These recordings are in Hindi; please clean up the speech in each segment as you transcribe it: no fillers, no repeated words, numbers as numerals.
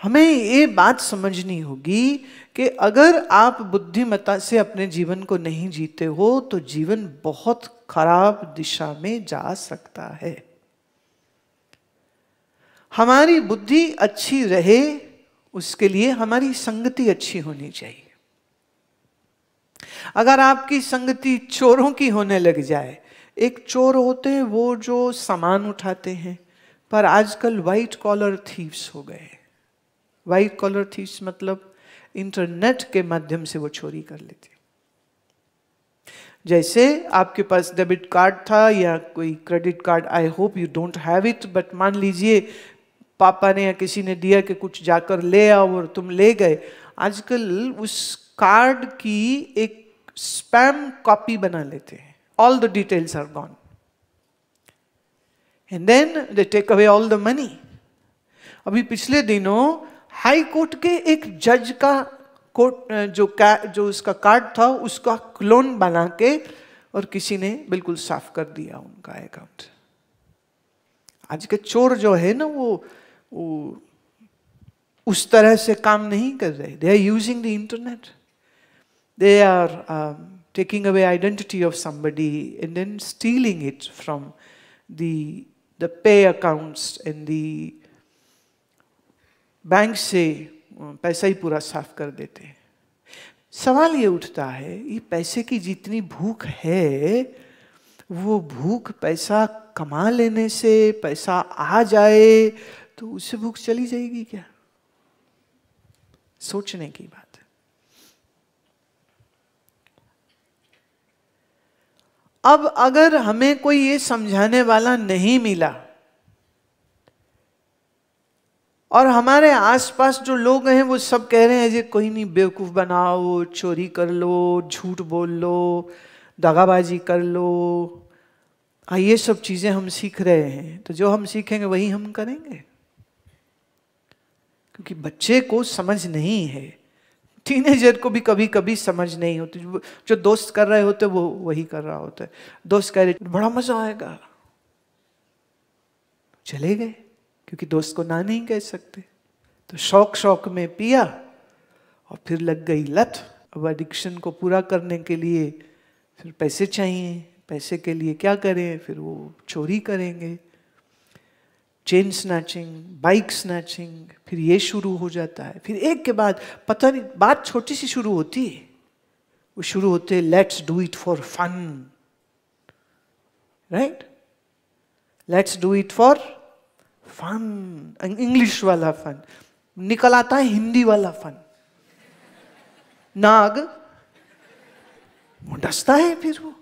हमें ये बात समझनी होगी कि अगर आप बुद्धिमत्ता से अपने जीवन को नहीं जीते हो तो जीवन बहुत खराब दिशा में जा सकता है। हमारी बुद्धि अच्छी रहे उसके लिए हमारी संगति अच्छी होनी चाहिए। अगर आपकी संगति चोरों की होने लग जाए, एक चोर होते हैं वो जो सामान उठाते हैं, पर आजकल व्हाइट कॉलर थीव्स हो गए। व्हाइट कॉलर थीव्स मतलब इंटरनेट के माध्यम से वो चोरी कर लेते। जैसे आपके पास डेबिट कार्ड था या कोई credit card, I hope you don't have it, but मान लीजिए पापा ने या किसी ने दिया कि कुछ जाकर ले आओ और तुम ले गए। आजकल उस कार्ड की एक स्पैम कॉपी बना लेते हैं, all the details are gone and then they take away all the money. अभी पिछले दिनों हाई कोर्ट के एक जज का कोर्ट जो उसका कार्ड था उसका क्लोन बना के और किसी ने बिल्कुल साफ कर दिया उनका अकाउंट। आज के चोर जो है ना वो उस तरह से काम नहीं कर रहे। They are using the internet, they are taking away identity of somebody and then stealing it from the pay accounts and the bank से पैसा ही पूरा साफ कर देते हैं। सवाल ये उठता है, ये पैसे की जितनी भूख है वो भूख पैसा कमा लेने से, पैसा आ जाए तो उससे भूख चली जाएगी क्या? सोचने की बात है। अब अगर हमें कोई ये समझाने वाला नहीं मिला और हमारे आसपास जो लोग हैं वो सब कह रहे हैं जी कोई नहीं, बेवकूफ बनाओ, चोरी कर लो, झूठ बोल लो, दगाबाजी कर लो, ये सब चीजें हम सीख रहे हैं, तो जो हम सीखेंगे वही हम करेंगे। क्योंकि बच्चे को समझ नहीं है, टीनेजर को भी कभी कभी समझ नहीं होती। जो दोस्त कर रहे होते वो वही कर रहा होता है। दोस्त कह रहे बड़ा मजा आएगा, चले गए क्योंकि दोस्त को ना नहीं कह सकते, तो शौक में पिया और फिर लग गई लत। अब एडिक्शन को पूरा करने के लिए फिर पैसे चाहिए, पैसे के लिए क्या करें, फिर वो चोरी करेंगे, चेन स्नैचिंग, बाइक स्नैचिंग, फिर ये शुरू हो जाता है। फिर एक के बाद पता नहीं, बात छोटी सी शुरू होती है, वो शुरू होते let's do it for fun, right? Let's do it for fun, English वाला फन निकल आता है, हिंदी वाला फन। नाग डसता है फिर वो,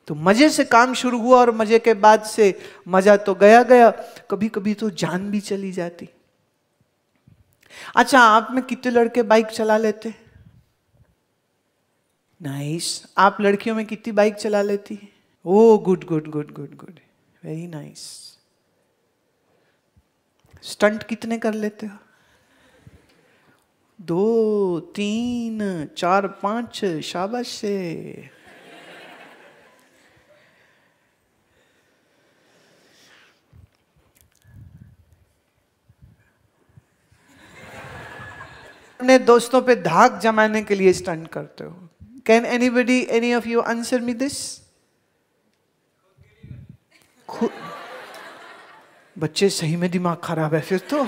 तो मजे से काम शुरू हुआ और मजे के बाद से मजा तो गया गया, कभी कभी तो जान भी चली जाती। अच्छा, आप में कितने लड़के बाइक चला लेते? नाइस। आप लड़कियों में कितनी बाइक चला लेती? Oh good good good good good, very nice. Stunt कितने कर लेते हो? 2, 3, 4, 5, शाबाश से। अपने दोस्तों पे धाक जमाने के लिए स्टंट करते हो? Can anybody, any of you answer me this? बच्चे सही में दिमाग खराब है फिर तो।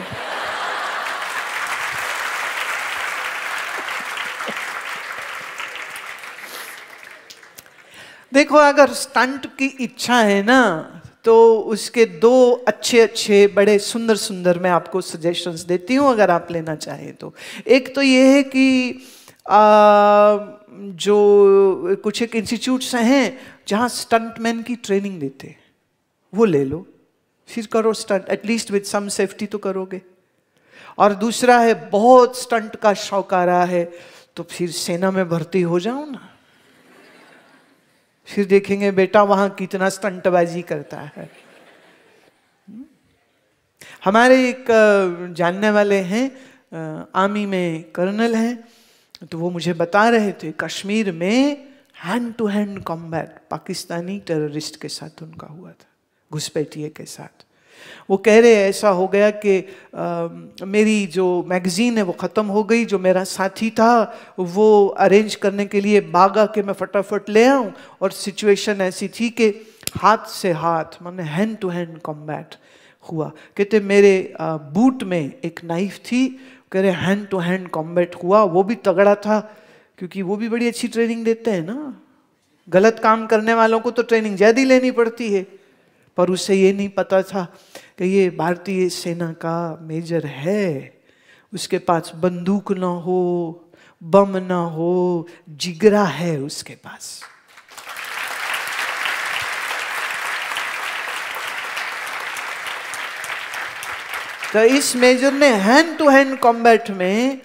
देखो, अगर स्टंट की इच्छा है ना तो उसके 2 अच्छे बड़े सुंदर मैं आपको सजेशंस देती हूँ अगर आप लेना चाहें तो। एक तो ये है कि जो कुछ एक इंस्टीट्यूट्स हैं जहाँ स्टंटमैन की ट्रेनिंग देते हैं, वो ले लो, फिर करो stunt, at least with some safety तो करोगे। और दूसरा है, बहुत स्टंट का शौक आ रहा है तो फिर सेना में भर्ती हो जाओ ना, फिर देखेंगे बेटा वहां कितना स्टंटबाजी करता है। हमारे एक जानने वाले हैं, आर्मी में कर्नल हैं, तो वो मुझे बता रहे थे कश्मीर में hand to hand combat Pakistani terrorist के साथ उनका हुआ था, घुसपैठिए के साथ। वो कह रहे ऐसा हो गया कि मेरी जो मैगजीन है वो ख़त्म हो गई, जो मेरा साथी था वो अरेंज करने के लिए भागा कि मैं फटाफट ले आऊँ, और सिचुएशन ऐसी थी कि हाथ से हाथ माने हैंड टू हैंड कॉम्बैट हुआ। कहते मेरे बूट में एक नाइफ थी, कह रहे हैंड टू हैंड कॉम्बैट हुआ, वो भी तगड़ा था क्योंकि वो भी बड़ी अच्छी ट्रेनिंग देते हैं ना। गलत काम करने वालों को तो ट्रेनिंग ज़्यादा लेनी पड़ती है, पर उसे ये नहीं पता था कि ये भारतीय सेना का मेजर है, उसके पास बंदूक ना हो, बम ना हो, जिगरा है उसके पास। तो इस मेजर ने हैंड टू हैंड कॉम्बैट में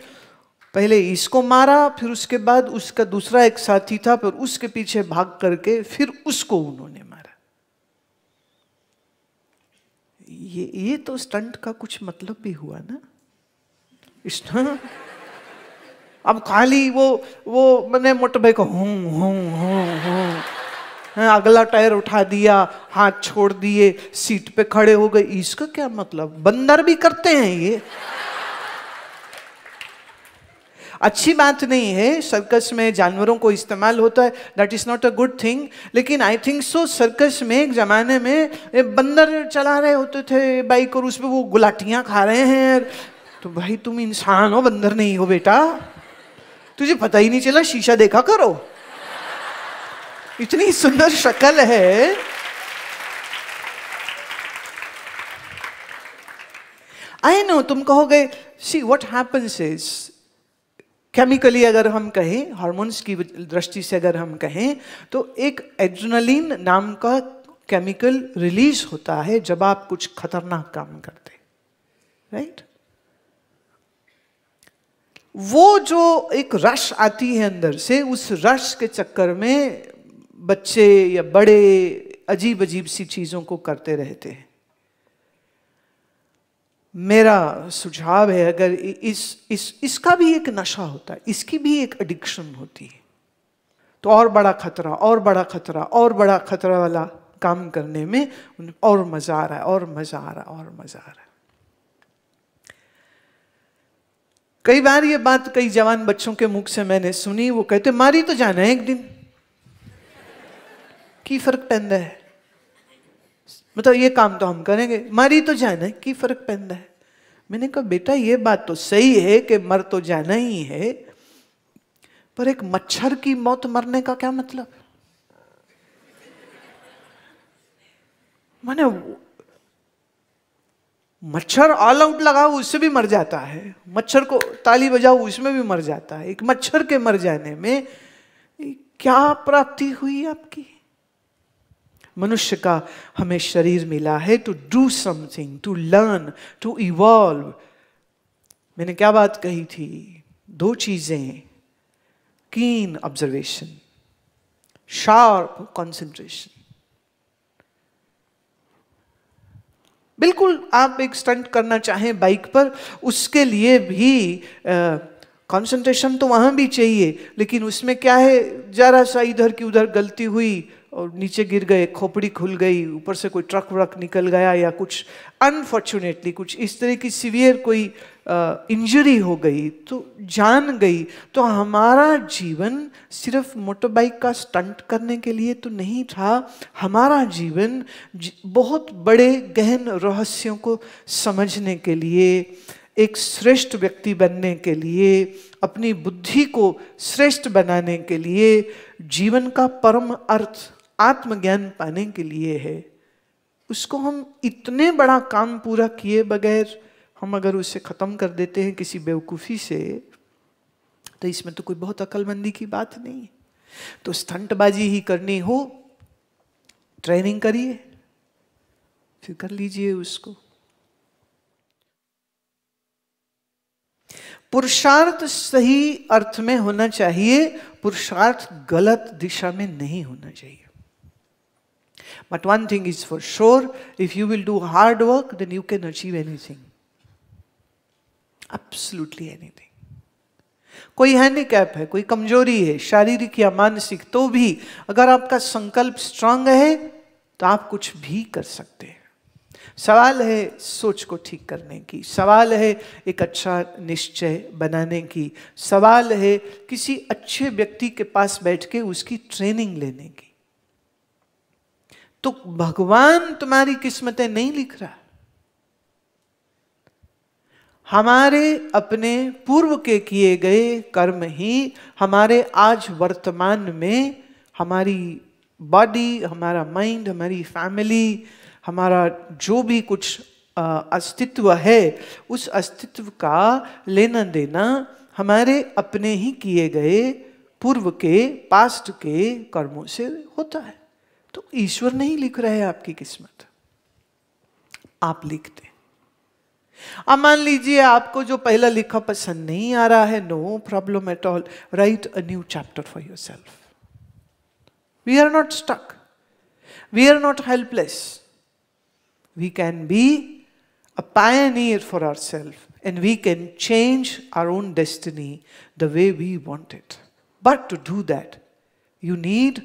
पहले इसको मारा, फिर उसके बाद उसका दूसरा एक साथी था, फिर उसके पीछे भाग करके फिर उसको उन्होंने मारा। ये तो स्टंट का कुछ मतलब भी हुआ ना। अब खाली वो मैंने मोटरबाइक को अगला टायर उठा दिया, हाथ छोड़ दिए, सीट पे खड़े हो गए, इसका क्या मतलब? बंदर भी करते हैं ये। अच्छी बात नहीं है, सर्कस में जानवरों को इस्तेमाल होता है, that is not a good thing. लेकिन आई थिंक सो सर्कस में एक जमाने में बंदर चला रहे होते थे बाइक और उसमें वो गुलाटियां खा रहे हैं। तो भाई तुम इंसान हो, बंदर नहीं हो बेटा, तुझे पता ही नहीं चला, शीशा देखा करो, इतनी सुंदर शक्ल है। आई नो तुम कहोगे, see what happens is chemically अगर हम कहें, हार्मोन्स की दृष्टि से अगर हम कहें, तो एक एड्रेनलिन नाम का केमिकल रिलीज होता है जब आप कुछ खतरनाक काम करते, राइट? वो जो एक रश आती है अंदर से, उस रश के चक्कर में बच्चे या बड़े अजीब अजीब सी चीजों को करते रहते हैं। मेरा सुझाव है, अगर इसका भी एक नशा होता है, इसकी भी एक एडिक्शन होती है, तो और बड़ा खतरा, और बड़ा खतरा, और बड़ा खतरा वाला काम करने में और मजा आ रहा है, और मजा आ रहा है, और मजा आ रहा है। कई बार ये बात कई जवान बच्चों के मुख से मैंने सुनी, वो कहते मारी तो जाना है एक दिन, की फर्क पैंदा है, मतलब ये काम तो हम करेंगे, मारी तो जाना है, की फर्क पैंदा है। मैंने कहा बेटा ये बात तो सही है कि मर तो जाना ही है, पर एक मच्छर की मौत मरने का क्या मतलब? माने मच्छर ऑल आउट लगाओ उससे भी मर जाता है, मच्छर को ताली बजाओ उसमें भी मर जाता है। एक मच्छर के मर जाने में क्या प्राप्ति हुई आपकी? मनुष्य का हमें शरीर मिला है to do something, to learn, to evolve. मैंने क्या बात कही थी? दो चीजें, कीन ऑब्जर्वेशन, शार्प कंसंट्रेशन। बिल्कुल आप एक स्टंट करना चाहें बाइक पर, उसके लिए भी कंसंट्रेशन तो वहां भी चाहिए, लेकिन उसमें क्या है, जरा सा इधर की उधर गलती हुई और नीचे गिर गए, खोपड़ी खुल गई, ऊपर से कोई ट्रक व्रक निकल गया, या कुछ अनफॉर्चुनेटली कुछ इस तरह की सीवियर कोई इंजरी हो गई, तो जान गई, तो हमारा जीवन सिर्फ मोटर बाइक का स्टंट करने के लिए तो नहीं था। हमारा जीवन बहुत बड़े गहन रहस्यों को समझने के लिए, एक श्रेष्ठ व्यक्ति बनने के लिए, अपनी बुद्धि को श्रेष्ठ बनाने के लिए, जीवन का परम अर्थ आत्मज्ञान पाने के लिए है। उसको हम इतने बड़ा काम पूरा किए बगैर हम अगर उसे खत्म कर देते हैं किसी बेवकूफ़ी से, तो इसमें तो कोई बहुत अक्लमंदी की बात नहीं। तो स्टंटबाजी ही करनी हो, ट्रेनिंग करिए, फिर कर लीजिए उसको। पुरुषार्थ सही अर्थ में होना चाहिए, पुरुषार्थ गलत दिशा में नहीं होना चाहिए। But one thing is for sure, if you will do hard work, then you can achieve anything. Absolutely anything. कोई हैंडीकैप है, कोई कमजोरी है, शारीरिक या मानसिक, तो भी अगर आपका संकल्प स्ट्रांग है तो आप कुछ भी कर सकते हैं। सवाल है सोच को ठीक करने की, सवाल है एक अच्छा निश्चय बनाने की, सवाल है किसी अच्छे व्यक्ति के पास बैठ के उसकी ट्रेनिंग लेने की। तो भगवान तुम्हारी किस्मतें नहीं लिख रहा, हमारे अपने पूर्व के किए गए कर्म ही हमारे आज वर्तमान में हमारी बॉडी, हमारा माइंड, हमारी फैमिली, हमारा जो भी कुछ अस्तित्व है, उस अस्तित्व का लेना देना हमारे अपने ही किए गए पूर्व के, पास्ट के कर्मों से होता है। तो ईश्वर नहीं लिख रहे आपकी किस्मत, आप लिखते। अब मान लीजिए आपको जो पहला लिखा पसंद नहीं आ रहा है, no problem at all, write a new chapter for yourself. We are not stuck, we are not helpless, we can be a pioneer for ourselves and we can change our own destiny the way we want it. But to do that you need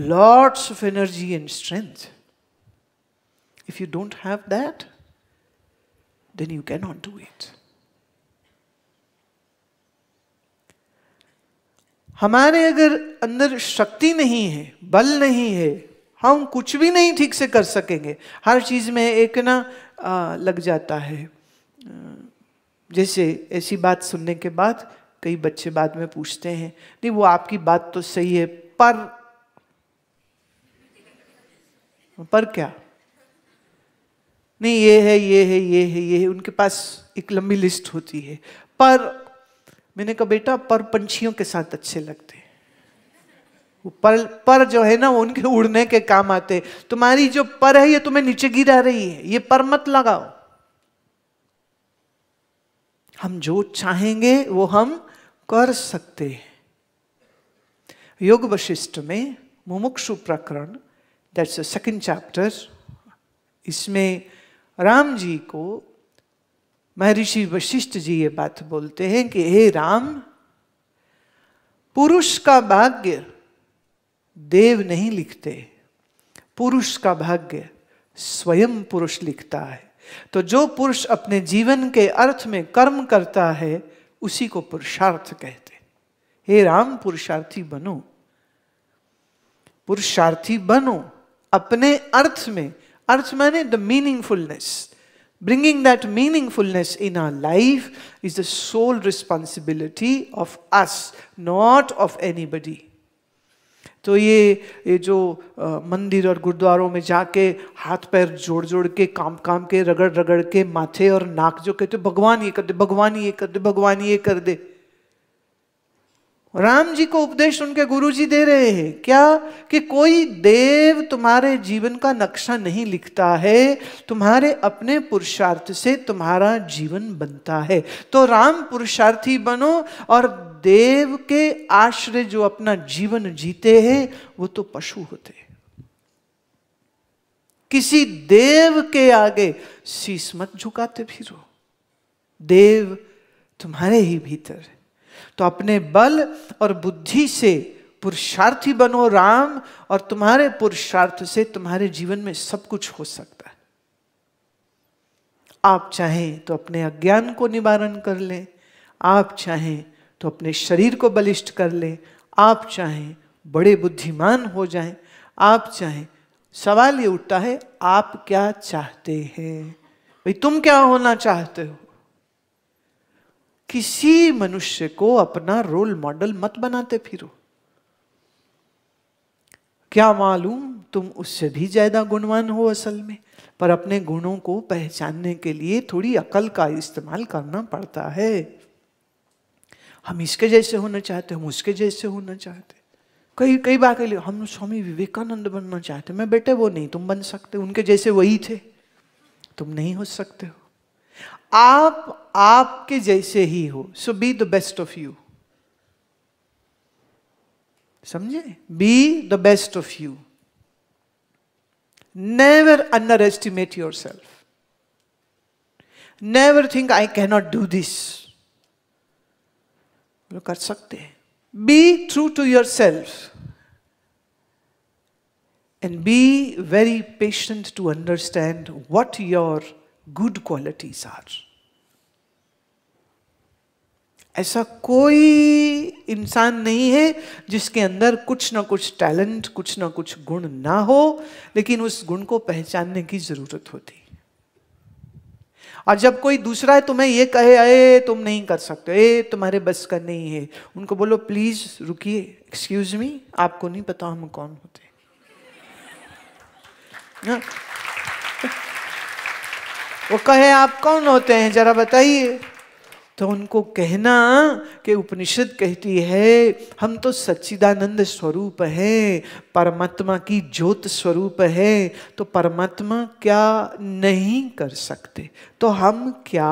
lots of energy and strength. If you don't have that, then you cannot do it. हमारे अगर अंदर शक्ति नहीं है, बल नहीं है, हम कुछ भी नहीं ठीक से कर सकेंगे। हर चीज में एक ना लग जाता है। जैसे ऐसी बात सुनने के बाद कई बच्चे बाद में पूछते हैं, नहीं वो आपकी बात तो सही है, पर क्या? नहीं ये है, ये है, ये है, ये है। उनके पास एक लंबी लिस्ट होती है। पर मैंने कहा बेटा, पर पंछियों के साथ अच्छे लगते हैं। वो पर जो है ना, वो उनके उड़ने के काम आते। तुम्हारी जो पर है ये तुम्हें नीचे गिरा रही है, ये पर मत लगाओ। हम जो चाहेंगे वो हम कर सकते हैं। योग वशिष्ठ में मुमुक्षु प्रकरण, दैट्स द सेकंड चैप्टर, इसमें राम जी को महर्षि वशिष्ठ जी ये बात बोलते हैं कि हे राम, पुरुष का भाग्य देव नहीं लिखते, पुरुष का भाग्य स्वयं पुरुष लिखता है। तो जो पुरुष अपने जीवन के अर्थ में कर्म करता है उसी को पुरुषार्थ कहते। हे राम, पुरुषार्थी बनो, पुरुषार्थी बनो अपने अर्थ में। अर्थ माने the meaningfulness. Bringing that meaningfulness in our life is the sole responsibility of us, not of anybody. तो ये जो मंदिर और गुरुद्वारों में जाके हाथ पैर जोड़ जोड़ के, काम के, रगड़ रगड़ के माथे और नाक जो कहते भगवान ये कर दे, भगवान ये कर दे, भगवान ये कर दे। राम जी को उपदेश उनके गुरुजी दे रहे हैं क्या? कि कोई देव तुम्हारे जीवन का नक्शा नहीं लिखता है, तुम्हारे अपने पुरुषार्थ से तुम्हारा जीवन बनता है। तो राम पुरुषार्थी बनो, और देव के आश्रय जो अपना जीवन जीते हैं वो तो पशु होते हैं। किसी देव के आगे शीश मत झुकाते फिरो, देव तुम्हारे ही भीतर है। तो अपने बल और बुद्धि से पुरुषार्थी बनो राम, और तुम्हारे पुरुषार्थ से तुम्हारे जीवन में सब कुछ हो सकता है। आप चाहें तो अपने अज्ञान को निवारण कर लें, आप चाहें तो अपने शरीर को बलिष्ठ कर लें, आप चाहें बड़े बुद्धिमान हो जाएं, आप चाहें। सवाल ये उठता है आप क्या चाहते हैं? भाई तुम क्या होना चाहते हो? किसी मनुष्य को अपना रोल मॉडल मत बनाते फिरो। क्या मालूम तुम उससे भी ज्यादा गुणवान हो असल में। पर अपने गुणों को पहचानने के लिए थोड़ी अकल का इस्तेमाल करना पड़ता है। हम इसके जैसे होना चाहते, हम उसके जैसे होना चाहते। कई बार के लिए हम स्वामी विवेकानंद बनना चाहते। मैं बेटे वो नहीं, तुम बन सकते, उनके जैसे वही थे, तुम नहीं हो सकते हो। आप आपके जैसे ही हो। So be the best of you. समझे? Be the best of you. Never underestimate yourself. Never think I can not do this. वो कर सकते हैं। Be true to yourself. and be very patient to understand what your good qualities are. ऐसा कोई इंसान नहीं है जिसके अंदर कुछ ना कुछ टैलेंट, कुछ ना कुछ गुण ना हो, लेकिन उस गुण को पहचानने की जरूरत होती। और जब कोई दूसरा तुम्हें ये कहे अरे तुम नहीं कर सकते, ए तुम्हारे बस का नहीं है, उनको बोलो प्लीज रुकिए, एक्सक्यूज मी, आपको नहीं पता हम कौन होते। वो कहे आप कौन होते हैं जरा बताइए, तो उनको कहना कि उपनिषद कहती है हम तो सच्चिदानंद स्वरूप हैं, परमात्मा की ज्योत स्वरूप है, तो परमात्मा क्या नहीं कर सकते तो हम क्या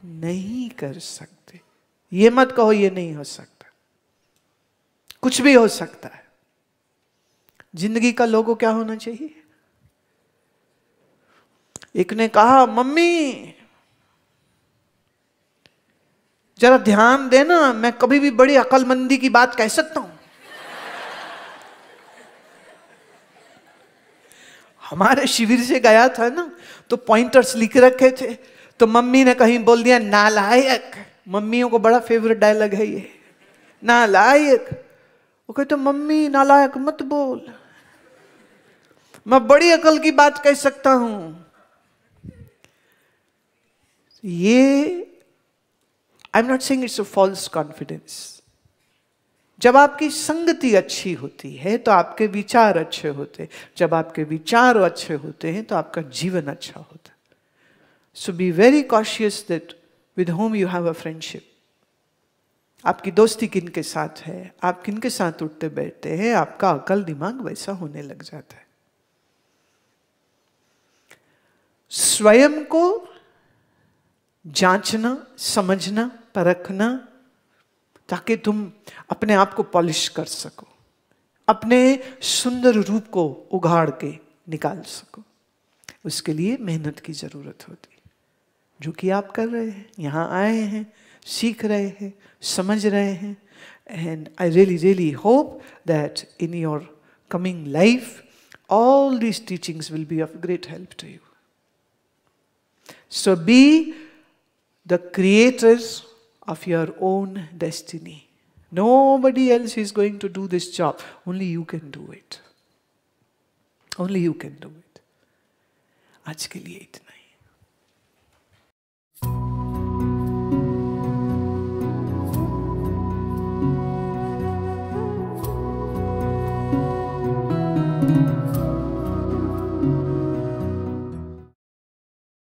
नहीं कर सकते। ये मत कहो ये नहीं हो सकता, कुछ भी हो सकता है। जिंदगी का लोगो क्या होना चाहिए? एक ने कहा मम्मी जरा ध्यान देना, मैं कभी भी बड़ी अकलमंदी की बात कह सकता हूं। हमारे शिविर से गया था ना, तो पॉइंटर्स लिख रखे थे, तो मम्मी ने कहीं बोल दिया नालायक। मम्मियों को बड़ा फेवरेट डायलॉग है ये, नालायक। वो कहते मम्मी नालायक मत बोल, मैं बड़ी अकल की बात कह सकता हूं। ये I am not saying it's a false confidence. जब आपकी संगति अच्छी होती है तो आपके विचार अच्छे होते हैं, जब आपके विचार अच्छे होते हैं तो आपका जीवन अच्छा होता है। So be very cautious that with whom you have a friendship. आपकी दोस्ती किन के साथ है, आप किन के साथ उठते बैठते हैं, आपका अकल दिमाग वैसा होने लग जाता है। स्वयं को जांचना, समझना, परखना, ताकि तुम अपने आप को पॉलिश कर सको, अपने सुंदर रूप को उघाड़ के निकाल सको। उसके लिए मेहनत की जरूरत होती, जो कि आप कर रहे हैं। यहाँ आए हैं, सीख रहे हैं, समझ रहे हैं, and I really hope that in your coming life all these teachings will be of great help to you. So be the creators of your own destiny. Nobody else is going to do this job. Only you can do it. Only you can do it. आज के लिए इतना ही।